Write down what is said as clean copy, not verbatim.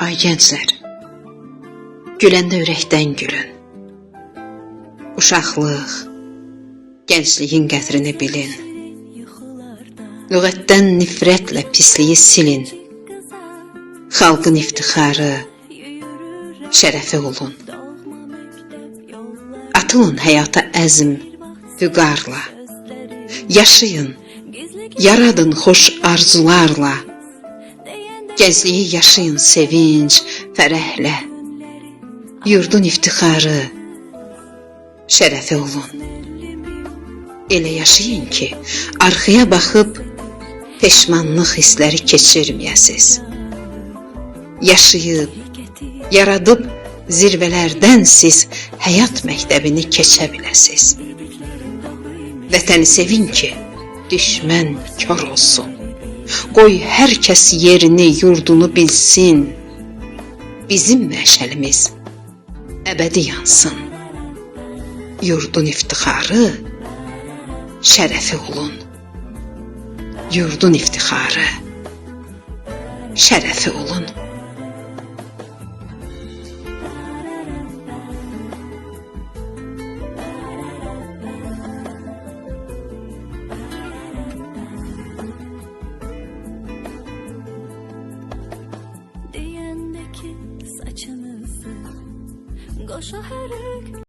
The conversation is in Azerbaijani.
Ay gənclər, güləndə ürəkdən gülün. Uşaqlıq, gəncliyin qədrini bilin. Lüğətdən nifrətlə pisliyi silin. Xalqın iftixarı, şərəfi olun. Atılın həyata əzm, vüqarla. Yaşayın, yaradın xoş arzularla. Gəncliyi yaşayın sevinç, fərəhlə. Yurdun iftixarı, şərəfi olun. Elə yaşayın ki, arxaya baxıb peşmanlıq hissləri keçirməyəsiz. Yaşayıb, yaradıb zirvələrdən siz həyat məktəbini keçə biləsiz. Vətəni sevin ki, düşmən kör olsun. Qoy hər kəs yerini, yurdunu bilsin. Bizim məşəlimiz əbədi yansın. Yurdun iftixarı, şərəfi olun. Yurdun iftixarı, şərəfi olun. Saçınızı koşa her